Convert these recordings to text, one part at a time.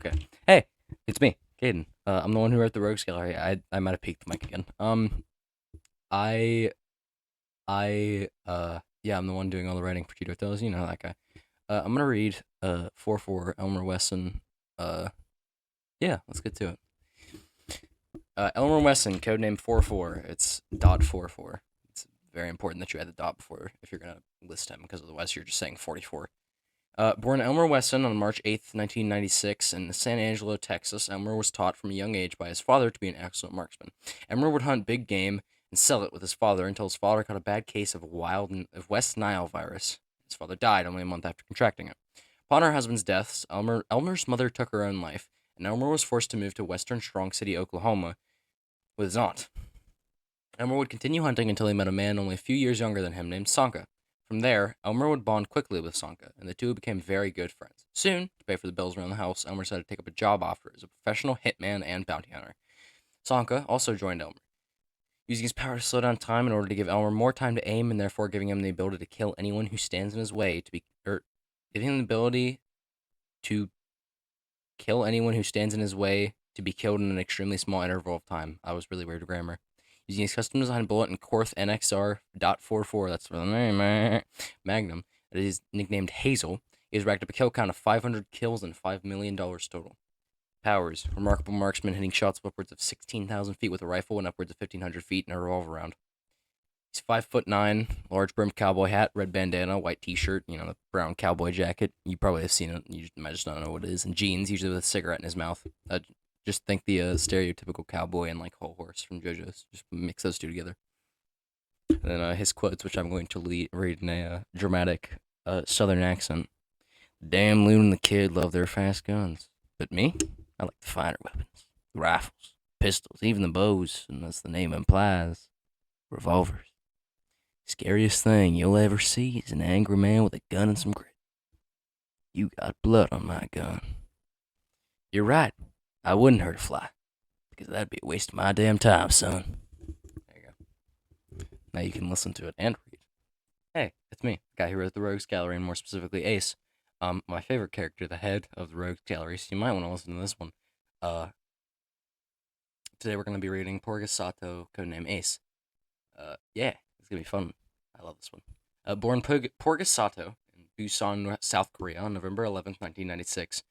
Okay. Hey, it's me, Caden. I'm the one who wrote the Rogues Gallery. I might have peeked the mic again. I yeah, I'm the one doing all the writing for Cheeto Tales. You know that guy. I'm gonna read 4-4 Elmer Wesson. Uh, yeah, let's get to it. Elmer Wesson, codename 4-4. It's dot 4-4. It's very important that you add the dot before if you're gonna list him, because otherwise you're just saying 44. Born Elmer Wesson on March 8th, 1996, in San Angelo, Texas, Elmer was taught from a young age by his father to be an excellent marksman. Elmer would hunt big game and sell it with his father until his father caught a bad case of West Nile virus. His father died only a month after contracting it. Upon her husband's death, Elmer's mother took her own life, and Elmer was forced to move to western Strong City, Oklahoma, with his aunt. Elmer would continue hunting until he met a man only a few years younger than him named Sanka. From there, Elmer would bond quickly with Sanka, and the two became very good friends. Soon, to pay for the bills around the house, Elmer decided to take up a job offer as a professional hitman and bounty hunter. Sanka also joined Elmer, using his power to slow down time in order to give Elmer more time to aim, and therefore giving him the ability to kill anyone who stands in his way. Giving him the ability to kill anyone who stands in his way to be killed in an extremely small interval of time. I was really weird grammar. Using his custom designed bullet and Korth NXR.44, that's the name, Magnum, that is nicknamed Hazel, he has racked up a kill count of 500 kills and $5 million total. Powers: remarkable marksman hitting shots of upwards of 16,000 feet with a rifle and upwards of 1,500 feet in a revolver round. He's 5'9", large brimmed cowboy hat, red bandana, white t-shirt, the brown cowboy jacket. You probably have seen it. You might just not know what it is. And jeans, usually with a cigarette in his mouth. Just think the stereotypical cowboy and like whole horse from JoJo's. Just mix those two together. And then his quotes, which I'm going to read in a dramatic southern accent. Damn Loon and the Kid love their fast guns, but me, I like the finer weapons, the rifles, pistols, even the bows, and as the name implies, revolvers. Scariest thing you'll ever see is an angry man with a gun and some grit. You got blood on my gun. You're right. I wouldn't hurt a fly, because that'd be a waste of my damn time, son. There you go. Now you can listen to it and read. Hey, it's me, the guy who wrote the Rogues Gallery, and more specifically Ace. My favorite character, the head of the Rogues Gallery, so you might want to listen to this one. Today we're going to be reading Porgus Sato, codename Ace. Yeah, it's going to be fun. I love this one. Born Porgus Sato in Busan, South Korea on November 11th, 1996.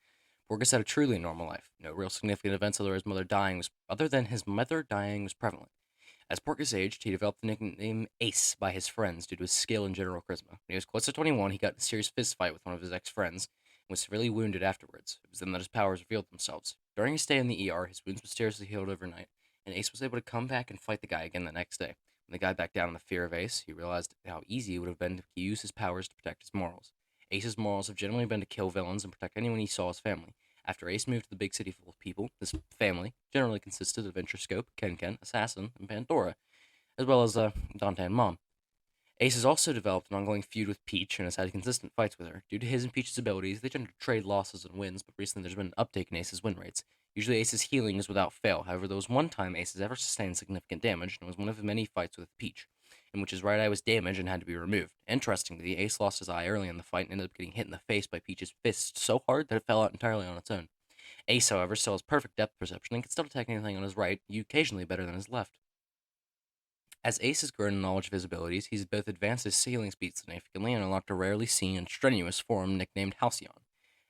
Porgus had a truly normal life. No real significant events other than his mother dying was prevalent. As Porgus aged, he developed the nickname Ace by his friends due to his skill and general charisma. When he was close to 21, he got in a serious fist fight with one of his ex-friends and was severely wounded afterwards. It was then that his powers revealed themselves. During his stay in the ER, his wounds mysteriously healed overnight, and Ace was able to come back and fight the guy again the next day. When the guy backed down on the fear of Ace, he realized how easy it would have been to use his powers to protect his morals. Ace's morals have generally been to kill villains and protect anyone he saw as family. After Ace moved to the big city full of people, his family generally consisted of Venturescope, Ken, Assassin, and Pandora, as well as Dante and Mom. Ace has also developed an ongoing feud with Peach and has had consistent fights with her. Due to his and Peach's abilities, they tend to trade losses and wins, but recently there's been an uptake in Ace's win rates. Usually Ace's healing is without fail. However, there was one time Ace has ever sustained significant damage, and it was one of the many fights with Peach, in which his right eye was damaged and had to be removed. Interestingly, Ace lost his eye early in the fight and ended up getting hit in the face by Peach's fist so hard that it fell out entirely on its own. Ace, however, still has perfect depth perception and can still detect anything on his right, occasionally better than his left. As Ace has grown in knowledge of his abilities, he's both advanced his healing speed significantly and unlocked a rarely seen and strenuous form nicknamed Halcyon.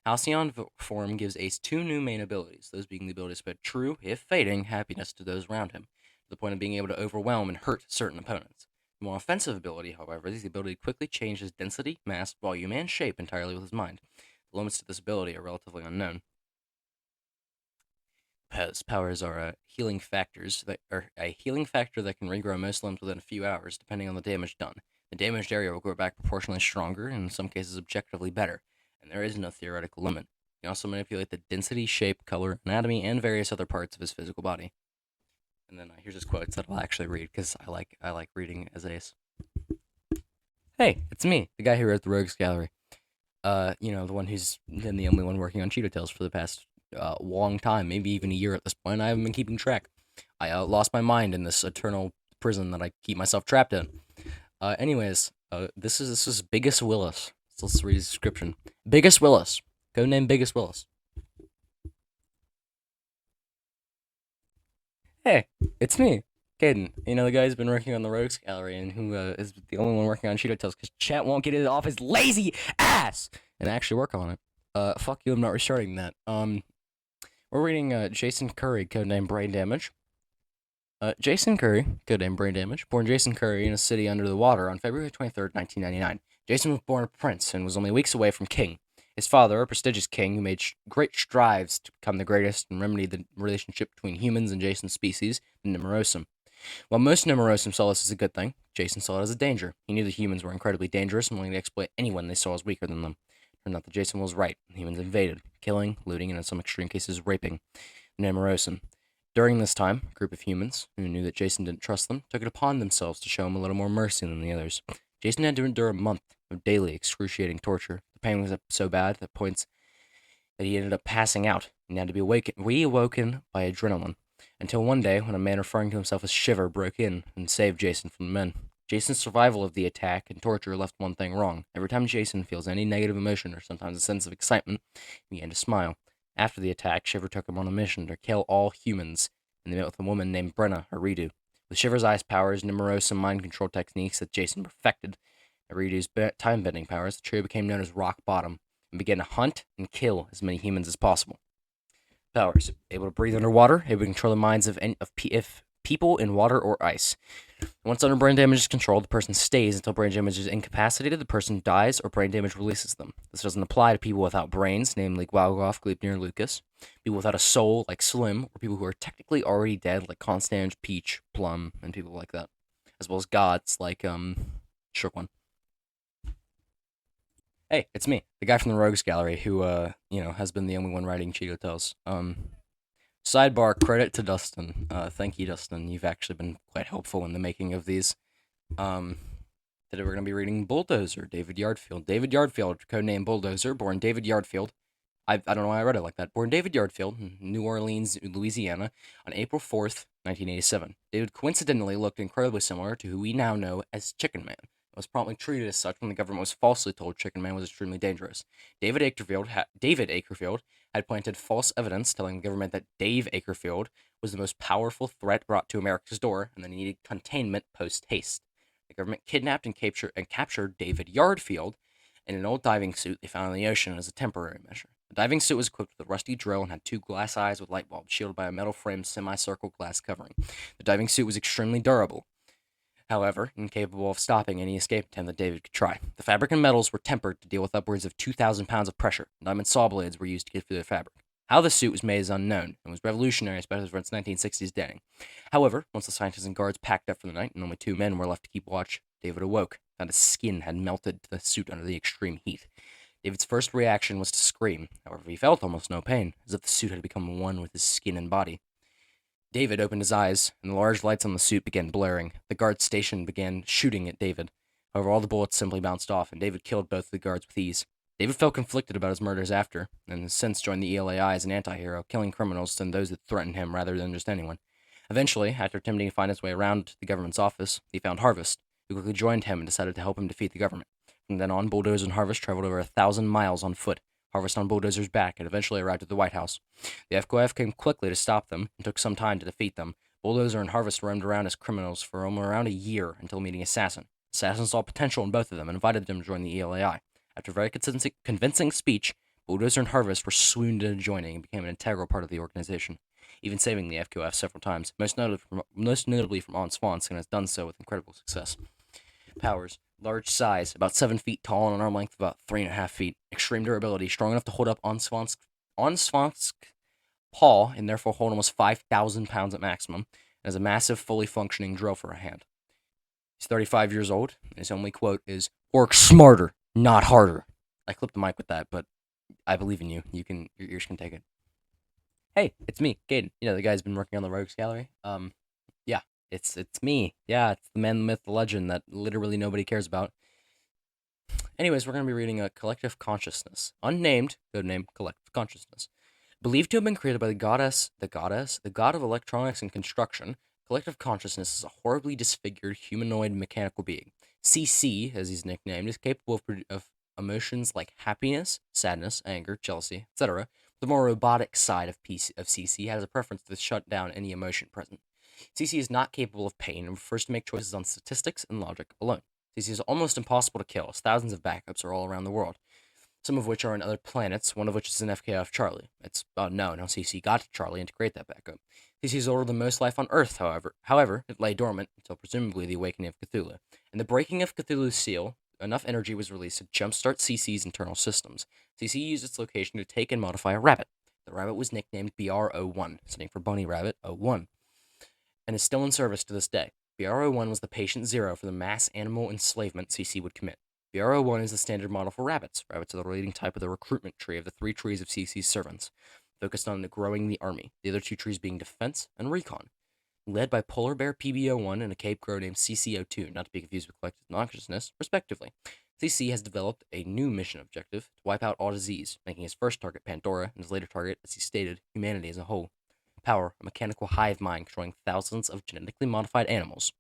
Halcyon form gives Ace two new main abilities, those being the ability to spread true, if fading, happiness to those around him, to the point of being able to overwhelm and hurt certain opponents. The more offensive ability, however, is the ability to quickly change his density, mass, volume, and shape entirely with his mind. The limits to this ability are relatively unknown. His powers are a healing factor that can regrow most limbs within a few hours, depending on the damage done. The damaged area will grow back proportionally stronger, and in some cases objectively better, and there is no theoretical limit. He can also manipulate the density, shape, color, anatomy, and various other parts of his physical body. And then here's his quotes that I'll actually read, because I like reading as Ace. Hey, it's me, the guy who wrote the Rogues Gallery. The one who's been the only one working on Cheeto Tales for the past long time, maybe even a year at this point. I haven't been keeping track. I lost my mind in this eternal prison that I keep myself trapped in. This is Biggest Willis. So let's read his description. Biggest Willis. Codename Biggest Willis. Hey, it's me, Caden. You know, the guy who's been working on the Rogues Gallery and who is the only one working on Cheeto Tales because chat won't get it off his lazy ass and actually work on it. Fuck you, I'm not restarting that. We're reading Jason Curry, codename Brain Damage. Jason Curry, codename Brain Damage, born Jason Curry in a city under the water on February 23rd, 1999. Jason was born a prince and was only weeks away from king. His father, a prestigious king who made great strides to become the greatest and remedy the relationship between humans and Jason's species, the Nemorosum. While most Nemorosum saw this as a good thing, Jason saw it as a danger. He knew that humans were incredibly dangerous and willing to exploit anyone they saw as weaker than them. Turned out that Jason was right. Humans invaded, killing, looting, and in some extreme cases, raping the Nemorosum. During this time, a group of humans, who knew that Jason didn't trust them, took it upon themselves to show him a little more mercy than the others. Jason had to endure a month of daily excruciating torture. The pain was so bad at points that he ended up passing out and had to be reawoken by adrenaline. Until one day, when a man referring to himself as Shiver broke in and saved Jason from the men. Jason's survival of the attack and torture left one thing wrong. Every time Jason feels any negative emotion or sometimes a sense of excitement, he began to smile. After the attack, Shiver took him on a mission to kill all humans, and they met with a woman named Brenna Aridu. With Shiver's ice powers, numerous and mind control techniques that Jason perfected, Aridu's time bending powers, the trio became known as Rock Bottom and began to hunt and kill as many humans as possible. Powers: able to breathe underwater, able to control the minds of people in water or ice. Once under brain damage is controlled, the person stays until brain damage is incapacitated, the person dies, or brain damage releases them. This doesn't apply to people without brains, namely Gwalgoff, Gleipnir, and Lucas, people without a soul, like Slim, or people who are technically already dead, like Constange, Peach, Plum, and people like that, as well as gods, like, Shook One. Hey, it's me, the guy from the Rogues Gallery who, has been the only one writing Cheeto Tales. Sidebar, credit to Dustin. Thank you, Dustin. You've actually been quite helpful in the making of these. Um, Today we're going to be reading Bulldozer, David Yardfield. David Yardfield, codename Bulldozer, born David Yardfield. I don't know why I read it like that. Born David Yardfield, New Orleans, Louisiana, on April 4th, 1987. David coincidentally looked incredibly similar to who we now know as Chicken Man. Was promptly treated as such when the government was falsely told Chicken Man was extremely dangerous. David Akerfield had planted false evidence telling the government that Dave Akerfield was the most powerful threat brought to America's door and that he needed containment post haste. The government kidnapped and captured David Yardfield in an old diving suit they found in the ocean as a temporary measure. The diving suit was equipped with a rusty drill and had two glass eyes with light bulbs, shielded by a metal framed semicircle glass covering. The diving suit was extremely durable, however, incapable of stopping any escape attempt that David could try. The fabric and metals were tempered to deal with upwards of 2,000 pounds of pressure. Diamond saw blades were used to get through the fabric. How the suit was made is unknown, and was revolutionary, especially for its 1960s dating. However, once the scientists and guards packed up for the night and only two men were left to keep watch, David awoke, found his skin had melted to the suit under the extreme heat. David's first reaction was to scream. However, he felt almost no pain, as if the suit had become one with his skin and body. David opened his eyes, and the large lights on the suit began blaring. The guards stationed began shooting at David. However, all the bullets simply bounced off, and David killed both of the guards with ease. David felt conflicted about his murders after, and has since joined the ELAI as an anti-hero, killing criminals and those that threatened him rather than just anyone. Eventually, after attempting to find his way around the government's office, he found Harvest, who quickly joined him and decided to help him defeat the government. From then on, Bulldozer and Harvest traveled over 1,000 miles on foot, Harvest on Bulldozer's back, and eventually arrived at the White House. The FQF came quickly to stop them and took some time to defeat them. Bulldozer and Harvest roamed around as criminals for around a year until meeting Assassin. Assassin saw potential in both of them and invited them to join the ELAI. After a very convincing speech, Bulldozer and Harvest were swooned into joining and became an integral part of the organization, even saving the FQF several times, most notably from On Swansk, and has done so with incredible success. Powers: large size, about 7 feet tall, and an arm length of about 3.5 feet. Extreme durability, strong enough to hold up On Swansk's paw, and therefore hold almost 5,000 pounds at maximum, and has a massive, fully functioning drill for a hand. He's 35 years old, and his only quote is, "Work smarter, not harder." I clipped the mic with that, but I believe in you. Your ears can take it. Hey, it's me, Gaden. You know, the guy who's been working on the Rogues Gallery. Yeah, it's me. Yeah, it's the man, the myth, the legend that literally nobody cares about. Anyways, we're going to be reading a Collective Consciousness. Unnamed, codename Collective Consciousness. Believed to have been created by the god of electronics and construction, Collective Consciousness is a horribly disfigured humanoid mechanical being. CC, as he's nicknamed, is capable of emotions like happiness, sadness, anger, jealousy, etc. The more robotic side of CC has a preference to shut down any emotion present. CC is not capable of pain and prefers to make choices on statistics and logic alone. CC is almost impossible to kill, as thousands of backups are all around the world, some of which are on other planets, one of which is an FK of Charlie. It's unknown how CC got to Charlie and to create that backup. CC is older than most life on Earth, however, it lay dormant until presumably the awakening of Cthulhu. In the breaking of Cthulhu's seal, enough energy was released to jumpstart CC's internal systems. CC used its location to take and modify a rabbit. The rabbit was nicknamed BR-01, standing for Bunny Rabbit 01, and is still in service to this day. BR-01 was the patient zero for the mass animal enslavement CC would commit. BR-01 is the standard model for rabbits. Rabbits are the leading type of the recruitment tree of the 3 trees of CC's servants, focused on growing the army, the other 2 trees being defense and recon. Led by polar bear PB-01 and a Cape Crow named CC-02, not to be confused with collective consciousness, respectively. CC has developed a new mission objective to wipe out all disease, making his first target Pandora and his later target, as he stated, humanity as a whole. Power, a mechanical hive mind controlling thousands of genetically modified animals.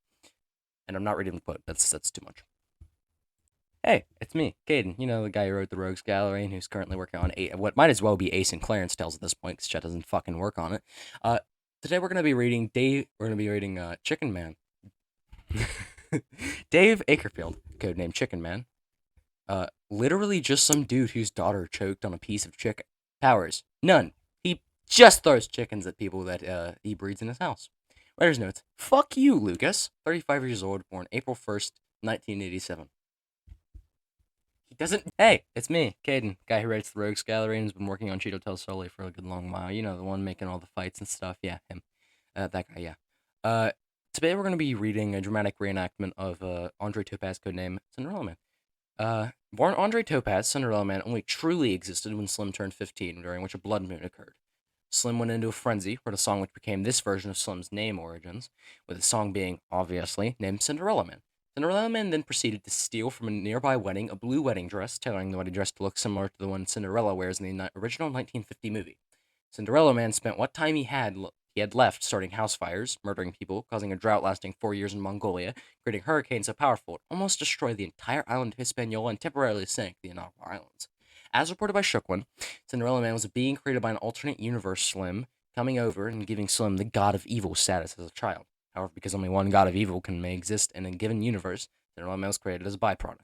And I'm not reading the quote, that's too much. Hey, it's me, Caden. You know, the guy who wrote the Rogues Gallery and who's currently working on what might as well be Ace and Clarence Tales at this point, because Chet doesn't fucking work on it. Today we're going to be reading Chicken Man. Dave Akerfield, codenamed Chicken Man. Literally just some dude whose daughter choked on a piece of chicken. Powers, none. He just throws chickens at people that he breeds in his house. Writer's notes. Fuck you, Lucas. 35 years old, born April 1st, 1987. He doesn't. Hey, it's me, Caden, guy who writes the Rogues Gallery and has been working on Cheeto Tales solely for a good long while. You know, the one making all the fights and stuff. Yeah, him. That guy, yeah. Today we're going to be reading a dramatic reenactment of Andre Topaz, codename Cinderella Man. Born Andre Topaz, Cinderella Man only truly existed when Slim turned 15, during which a blood moon occurred. Slim went into a frenzy, wrote a song which became this version of Slim's name origins, with the song being, obviously, named Cinderella Man. Cinderella Man then proceeded to steal from a nearby wedding a blue wedding dress, tailoring the wedding dress to look similar to the one Cinderella wears in the original 1950 movie. Cinderella Man spent what time he had left starting house fires, murdering people, causing a drought lasting 4 years in Mongolia, creating hurricanes so powerful it almost destroyed the entire island of Hispaniola and temporarily sank the inaugural islands. As reported by Shookwan, Cinderella Man was a being created by an alternate universe Slim, coming over and giving Slim the god of evil status as a child. However, because only one god of evil may exist in a given universe, Cinderella Man was created as a byproduct.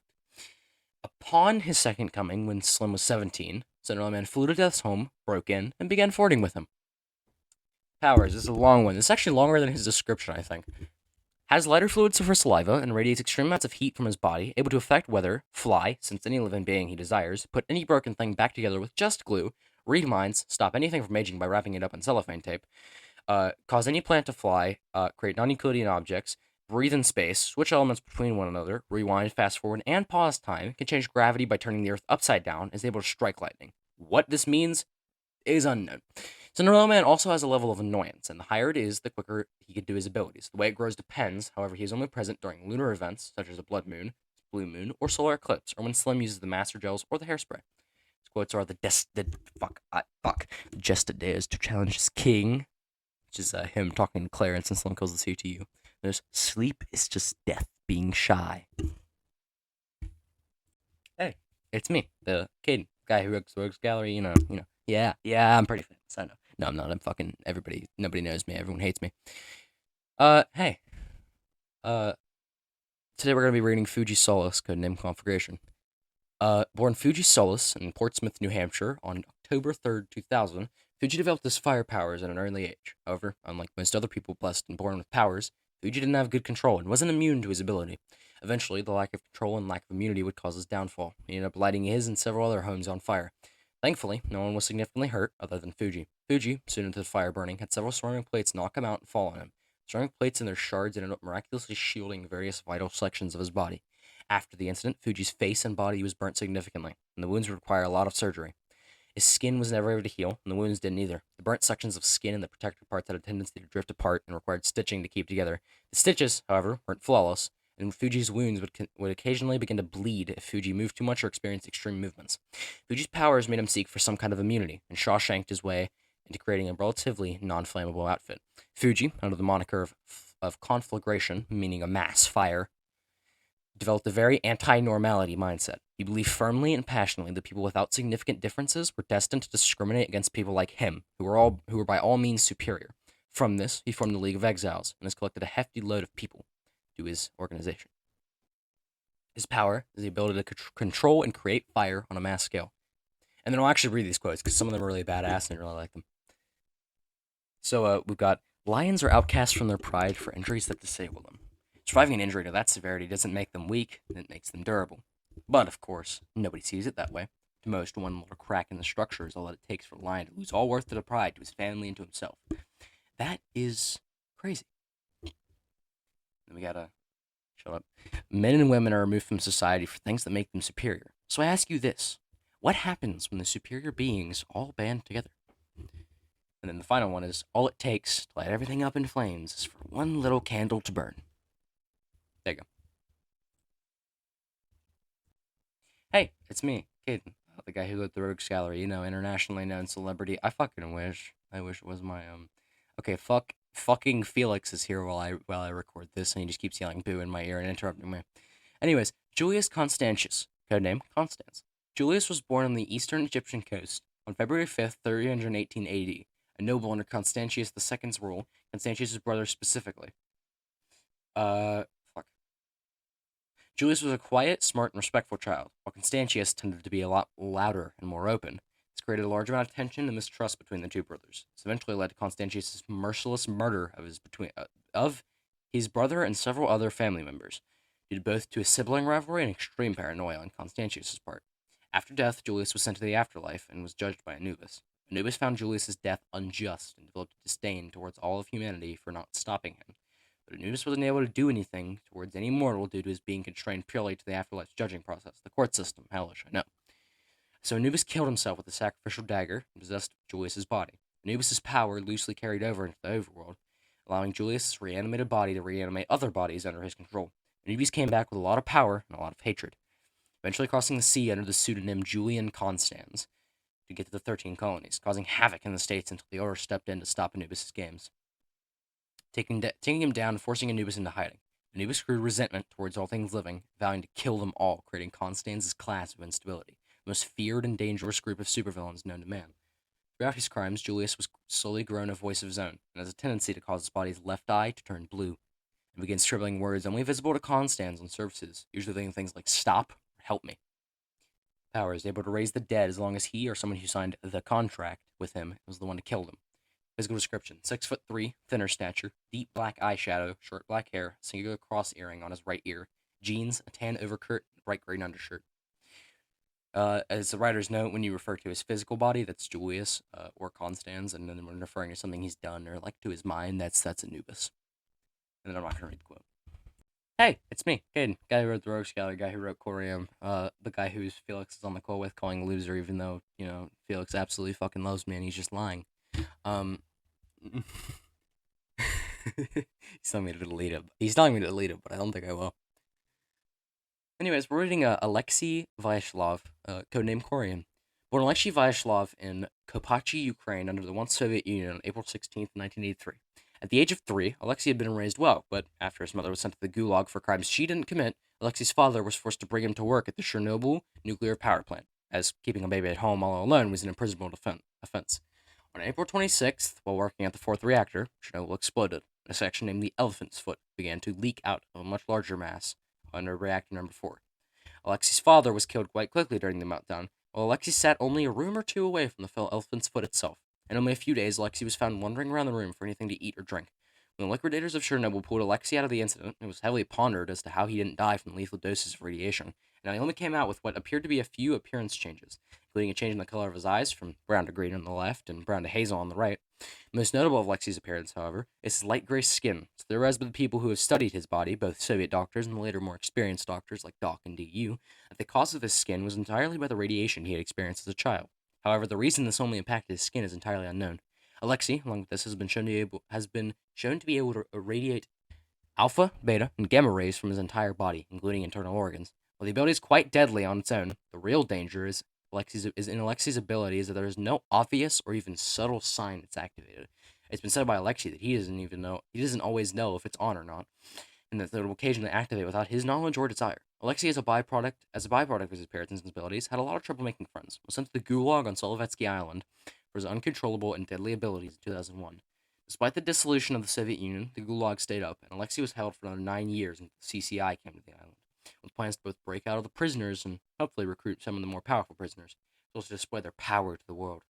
Upon his second coming, when Slim was 17, Cinderella Man flew to Death's home, broke in, and began flirting with him. Powers, this is a long one. This is actually longer than his description, I think. Has lighter fluids for saliva and radiates extreme amounts of heat from his body, able to affect weather, fly, since any living being he desires, put any broken thing back together with just glue, read minds, stop anything from aging by wrapping it up in cellophane tape, cause any plant to fly, create non-Euclidean objects, breathe in space, switch elements between one another, rewind, fast forward, and pause time, can change gravity by turning the earth upside down, is able to strike lightning. What this means is unknown. Cinderella Man also has a level of annoyance, and the higher it is, the quicker he can do his abilities. The way it grows depends, however, he is only present during lunar events, such as a blood moon, blue moon, or solar eclipse, or when Slim uses the master gels or the hairspray. His quotes are the Jester dares to challenge his king, which is him talking to Clarence and Slim calls the CTU. There's sleep is just death being shy. Hey, it's me, the Caden, guy who works the Rogues Gallery, you know. Yeah, I'm pretty famous, I know. No, I'm not. I'm fucking everybody. Nobody knows me. Everyone hates me. Hey. Today we're gonna be reading Fuji Solace, codename Conflagration. Born Fuji Solace in Portsmouth, New Hampshire, on October 3rd, 2000, Fuji developed his fire powers at an early age. However, unlike most other people blessed and born with powers, Fuji didn't have good control and wasn't immune to his ability. Eventually, the lack of control and lack of immunity would cause his downfall. He ended up lighting his and several other homes on fire. Thankfully, no one was significantly hurt other than Fuji. Fuji, soon into the fire burning, had several surrounding plates knock him out and fall on him. Surrounding plates and their shards ended up miraculously shielding various vital sections of his body. After the incident, Fuji's face and body was burnt significantly, and the wounds would require a lot of surgery. His skin was never able to heal, and the wounds didn't either. The burnt sections of skin and the protective parts had a tendency to drift apart and required stitching to keep together. The stitches, however, weren't flawless, and Fuji's wounds would occasionally begin to bleed if Fuji moved too much or experienced extreme movements. Fuji's powers made him seek for some kind of immunity, and Shawshanked his way into creating a relatively non-flammable outfit. Fuji, under the moniker of conflagration, meaning a mass fire, developed a very anti-normality mindset. He believed firmly and passionately that people without significant differences were destined to discriminate against people like him, who were by all means superior. From this, he formed the League of Exiles and has collected a hefty load of people to his organization. His power is the ability to control and create fire on a mass scale. And then I'll actually read these quotes because some of them are really badass and I really like them. So we've got lions are outcast from their pride for injuries that disable them. Surviving an injury to that severity doesn't make them weak, it makes them durable. But, of course, nobody sees it that way. To most, one little crack in the structure is all that it takes for a lion to lose all worth to the pride, to his family, and to himself. That is crazy. Then we gotta shut up. Men and women are removed from society for things that make them superior. So I ask you this. What happens when the superior beings all band together? And then the final one is, all it takes to light everything up in flames is for one little candle to burn. There you go. Hey, it's me, Caden, the guy who lit the Rogues Gallery, internationally known celebrity. I fucking wish. I wish it was my, Okay, fucking Felix is here while I record this, and he just keeps yelling boo in my ear and interrupting me. Anyways, Julius Constantius, codename Constans. Julius was born on the eastern Egyptian coast on February 5th, 318 AD, a noble under Constantius II's rule, Constantius' brother specifically. Fuck. Julius was a quiet, smart, and respectful child, while Constantius tended to be a lot louder and more open. This created a large amount of tension and mistrust between the two brothers. This eventually led to Constantius' merciless murder of his brother and several other family members, due both to a sibling rivalry and extreme paranoia on Constantius' part. After death, Julius was sent to the afterlife and was judged by Anubis. Anubis found Julius' death unjust and developed a disdain towards all of humanity for not stopping him. But Anubis wasn't able to do anything towards any mortal due to his being constrained purely to the afterlife's judging process. The court system, hellish, I know. So Anubis killed himself with a sacrificial dagger and possessed Julius' body. Anubis' power loosely carried over into the overworld, allowing Julius' reanimated body to reanimate other bodies under his control. Anubis came back with a lot of power and a lot of hatred, eventually crossing the sea under the pseudonym Julian Constans to get to the 13 colonies, causing havoc in the states until the Order stepped in to stop Anubis' games, taking him down and forcing Anubis into hiding. Anubis grew resentment towards all things living, vowing to kill them all, creating Constans' class of instability, the most feared and dangerous group of supervillains known to man. Throughout his crimes, Julius was slowly grown a voice of his own, and has a tendency to cause his body's left eye to turn blue, and begins scribbling words only visible to Constans on surfaces, usually saying things like "stop" or "help me." Power is able to raise the dead as long as he or someone who signed the contract with him was the one to kill them. Physical description: 6'3", thinner stature, deep black eyeshadow, short black hair, singular cross earring on his right ear, jeans, a tan overcoat, bright green undershirt. As the writers note, when you refer to his physical body, that's Julius or Constans, and then when referring to something he's done or like to his mind, that's Anubis. And then I'm not gonna read the quote. Hey, it's me, Caden, guy who wrote the Rogues Gallery, guy who wrote Corium, the guy who's Felix is on the call with, calling a loser, even though Felix absolutely fucking loves me and he's just lying. He's telling me to delete it. But I don't think I will. Anyways, we're reading Alexei Vyacheslav, codename Corian. Born Alexei Vyacheslav in Kopachi, Ukraine, under the once Soviet Union on April 16th, 1983. At the age of 3, Alexei had been raised well, but after his mother was sent to the Gulag for crimes she didn't commit, Alexei's father was forced to bring him to work at the Chernobyl nuclear power plant, as keeping a baby at home all alone was an imprisonable offense. On April 26th, while working at the fourth reactor, Chernobyl exploded. A section named the Elephant's Foot began to leak out of a much larger mass under reactor number 4. Alexei's father was killed quite quickly during the meltdown, while Alexei sat only a room or two away from the Elephant's Foot itself. In only a few days, Alexei was found wandering around the room for anything to eat or drink. When the liquidators of Chernobyl pulled Alexei out of the incident, it was heavily pondered as to how he didn't die from lethal doses of radiation, and he only came out with what appeared to be a few appearance changes, including a change in the color of his eyes from brown to green on the left and brown to hazel on the right. Most notable of Alexei's appearance, however, is his light gray skin. It's theorized by the people who have studied his body, both Soviet doctors and the later more experienced doctors like Doc and DU, that the cause of his skin was entirely by the radiation he had experienced as a child. However, the reason this only impacted his skin is entirely unknown. Alexei, along with this, has been shown to be able to irradiate alpha, beta, and gamma rays from his entire body, including internal organs. While the ability is quite deadly on its own, the real danger is in Alexei's ability is that there is no obvious or even subtle sign it's activated. It's been said by Alexei that he doesn't always know if it's on or not, and that it will occasionally activate without his knowledge or desire. Alexei, as a byproduct of his appearance and abilities, had a lot of trouble making friends. Was sent to the Gulag on Solovetsky Island for his uncontrollable and deadly abilities in 2001. Despite the dissolution of the Soviet Union, the Gulag stayed up, and Alexei was held for another 9 years until the CCI came to the island, with plans to both break out of the prisoners and hopefully recruit some of the more powerful prisoners, so as to display their power to the world.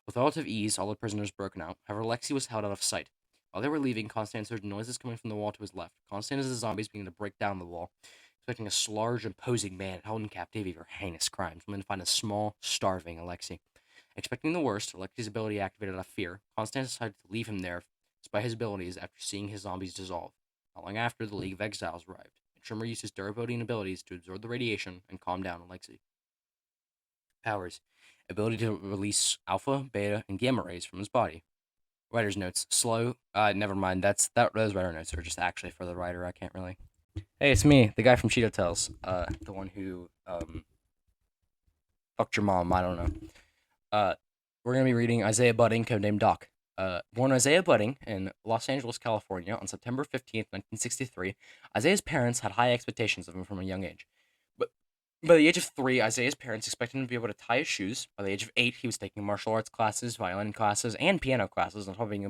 With relative ease, all the prisoners broken out. However, Alexei was held out of sight. While they were leaving, Konstantin heard noises coming from the wall to his left. Konstantin and the zombies began to break down the wall, expecting a large, imposing man held in captivity for heinous crimes, only to find a small, starving Alexei. Expecting the worst, Alexei's ability activated out of fear, Konstantin decided to leave him there despite his abilities after seeing his zombies dissolve. Not long after, the League of Exiles arrived, and Trimmer used his durability and abilities to absorb the radiation and calm down Alexei. Powers: ability to release alpha, beta, and gamma rays from his body. Writer's notes: slow. Never mind. Those writer notes are just actually for the writer. I can't really. Hey, it's me, the guy from Cheeto Tales. The one who fucked your mom. I don't know. We're gonna be reading Isaiah Budding, codenamed Doc. Born Isaiah Budding in Los Angeles, California, on September 15th, 1963, Isaiah's parents had high expectations of him from a young age. But by the age of 3, Isaiah's parents expected him to be able to tie his shoes. By the age of 8, he was taking martial arts classes, violin classes, and piano classes, on top of being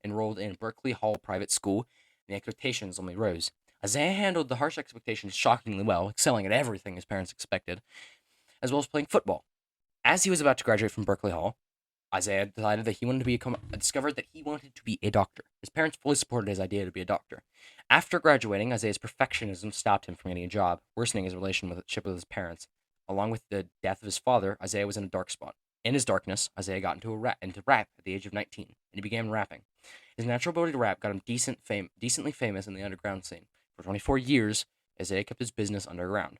enrolled in Berkeley Hall Private School, and the expectations only rose. Isaiah handled the harsh expectations shockingly well, excelling at everything his parents expected, as well as playing football. As he was about to graduate from Berkeley Hall, Isaiah decided that he wanted to discovered that he wanted to be a doctor. His parents fully supported his idea to be a doctor. After graduating, Isaiah's perfectionism stopped him from getting a job, worsening his relationship with his parents. Along with the death of his father, Isaiah was in a dark spot. In his darkness, Isaiah got into rap at the age of 19, and he began rapping. His natural ability to rap got him decently famous in the underground scene. For 24 years, Isaiah kept his business underground,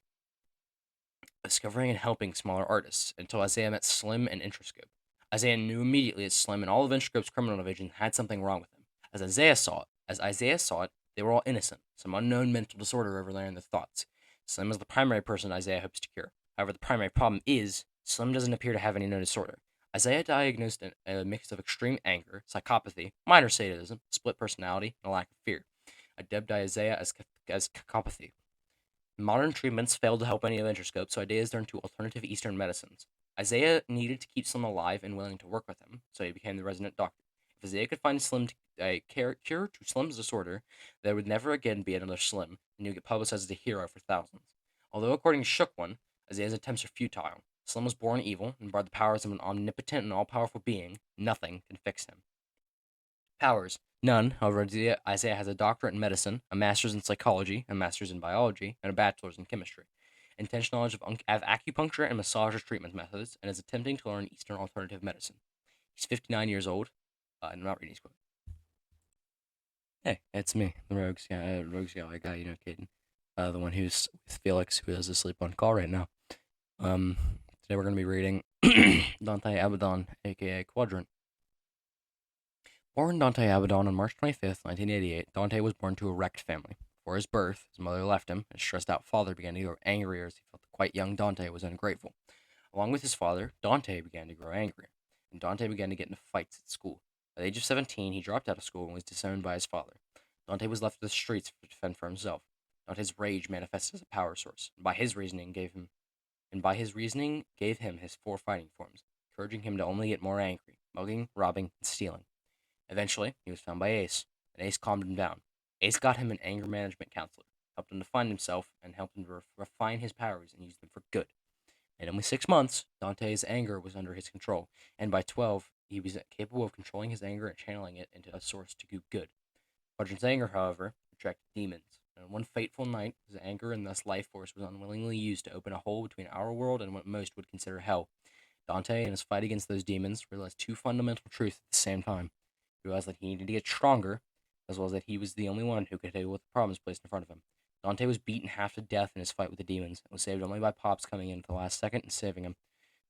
discovering and helping smaller artists, until Isaiah met Slim and Interscope. Isaiah knew immediately that Slim and all of Interscope's criminal division had something wrong with him. As Isaiah saw it, they were all innocent, some unknown mental disorder overlaying their thoughts. Slim is the primary person Isaiah hopes to cure. However, the primary problem is Slim doesn't appear to have any known disorder. Isaiah diagnosed a mix of extreme anger, psychopathy, minor sadism, split personality, and a lack of fear. I dubbed Isaiah as cacopathy. Modern treatments failed to help any of Interscope, so Isaiah turned to alternative Eastern medicines. Isaiah needed to keep Slim alive and willing to work with him, so he became the resident doctor. If Isaiah could find a cure to Slim's disorder, there would never again be another Slim, and he would get publicized as a hero for thousands. Although, according to Shook One, Isaiah's attempts are futile. Slim was born evil, and by the powers of an omnipotent and all-powerful being, nothing can fix him. Powers: none. However, Isaiah has a doctorate in medicine, a master's in psychology, a master's in biology, and a bachelor's in chemistry. Intense knowledge of acupuncture and massage treatment methods, and is attempting to learn Eastern alternative medicine. He's 59 years old, and I'm not reading his quote. Hey, it's me, the Rogues Gallery guy, Caden. The one who's with Felix, who is asleep on call right now. Today we're going to be reading Dante Abaddon, aka Quadrant. Born Dante Abaddon on March 25th, 1988, Dante was born to a wrecked family. Before his birth, his mother left him, and his stressed-out father began to grow angrier as he felt the quite young Dante was ungrateful. Along with his father, Dante began to grow angrier, and Dante began to get into fights at school. At the age of 17, he dropped out of school and was disowned by his father. Dante was left to the streets to defend for himself. Dante's rage manifested as a power source, and by his reasoning gave him his 4 fighting forms, encouraging him to only get more angry, mugging, robbing, and stealing. Eventually, he was found by Ace, and Ace calmed him down. Ace got him an anger management counselor, helped him to find himself, and helped him to refine his powers and use them for good. In only 6 months, Dante's anger was under his control, and by 12, he was capable of controlling his anger and channeling it into a source to do good. Quadrant's anger, however, attracted demons, and on one fateful night, his anger and thus life force was unwillingly used to open a hole between our world and what most would consider hell. Dante, in his fight against those demons, realized 2 fundamental truths at the same time. He realized that he needed to get stronger, as well as that he was the only one who could deal with the problems placed in front of him. Dante was beaten half to death in his fight with the demons, and was saved only by Pops coming in at the last second and saving him.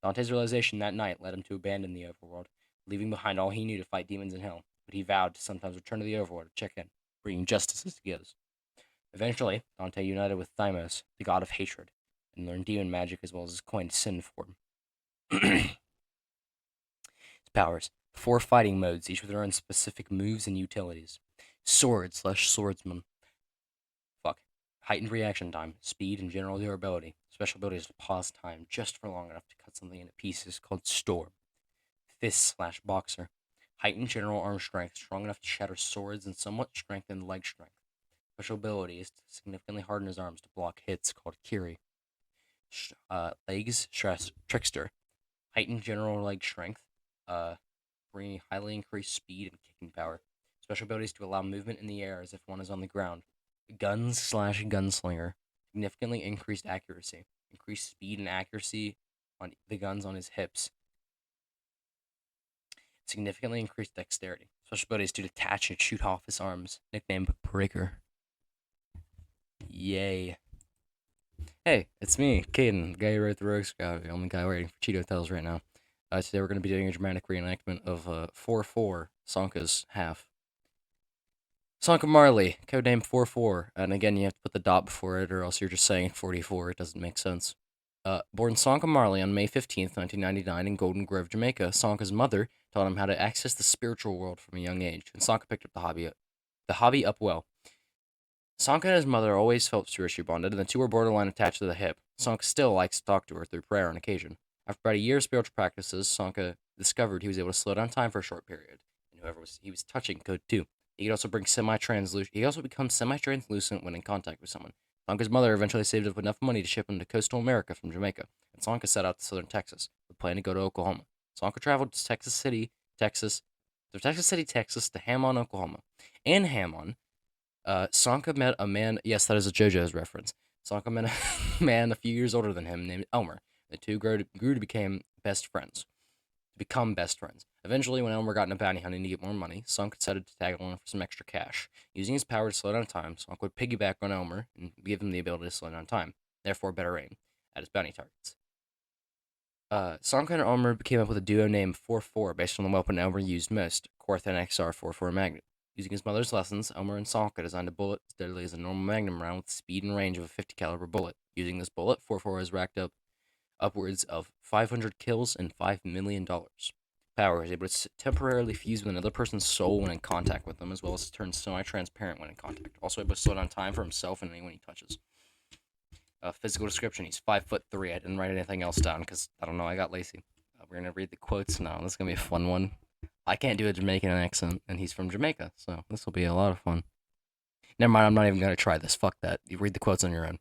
Dante's realization that night led him to abandon the overworld, leaving behind all he knew to fight demons in hell, but he vowed to sometimes return to the overworld to check in, bringing justice as he goes. Eventually, Dante united with Thymos, the god of hatred, and learned demon magic as well as his coined sin form. His powers: 4 fighting modes, each with their own specific moves and utilities. Sword/swordsman. Heightened reaction time, speed, and general durability. Special abilities to pause time just for long enough to cut something into pieces, called Storm. Fist/boxer. Heightened general arm strength, strong enough to shatter swords, and somewhat strengthened leg strength. Special ability is to significantly harden his arms to block hits, called Kiri. Legs, stress, trickster. Heightened general leg strength, bringing highly increased speed and kicking power. Special abilities to allow movement in the air as if one is on the ground. Guns slash gunslinger. Significantly increased accuracy. Increased speed and accuracy on the guns on his hips. Significantly increased dexterity. Special abilities to detach and shoot off his arms. Nicknamed Breaker. Yay. Hey, it's me, Caden, the guy who wrote the Rogue Scout, the only guy waiting for Cheeto Tales right now. Today we're going to be doing a dramatic reenactment of 4-4, Sanka's half. Sanka Marley, codename 4-4, and again you have to put the dot before it or else you're just saying 44, it doesn't make sense. Born Sanka Marley on May 15th, 1999 in Golden Grove, Jamaica, Sanka's mother taught him how to access the spiritual world from a young age, and Sanka picked up the hobby up well. Sanka and his mother always felt spiritually bonded, and the two were borderline attached to the hip. Sanka still likes to talk to her through prayer on occasion. After about a year of spiritual practices, Sanka discovered he was able to slow down time for a short period, and he was touching could too. He could also become semi-translucent when in contact with someone. Sanka's mother eventually saved up enough money to ship him to coastal America from Jamaica, and Sanka set out to southern Texas, with a plan to go to Oklahoma. Sanka traveled to Texas City, Texas, to Hammond, Oklahoma. In Hammond, Sanka met a man. Yes, that is a JoJo's reference. Sanka met a man a few years older than him named Elmer. The two grew to become best friends. Eventually, when Elmer got into bounty hunting to get more money, Sanka decided to tag along for some extra cash. Using his power to slow down time, Sanka would piggyback on Elmer and give him the ability to slow down time, therefore better aim at his bounty targets. Sanka and Elmer came up with a duo named 4-4 based on the weapon Elmer used most, Corthan XR-44 Magnum. Using his mother's lessons, Elmer and Sanka designed a bullet as deadly as a normal Magnum round with speed and range of a 50 caliber bullet. Using this bullet, 4-4 has racked up upwards of 500 kills and $5 million. Power is able to temporarily fuse with another person's soul when in contact with them, as well as turn semi-transparent when in contact. Also able to slow down time for himself and anyone he touches. Physical description, he's 5'3". I didn't write anything else down because, I don't know, I got lazy. We're going to read the quotes now. This is going to be a fun one. I can't do a Jamaican accent, and he's from Jamaica, so this will be a lot of fun. Never mind, I'm not even going to try this. Fuck that. You read the quotes on your own.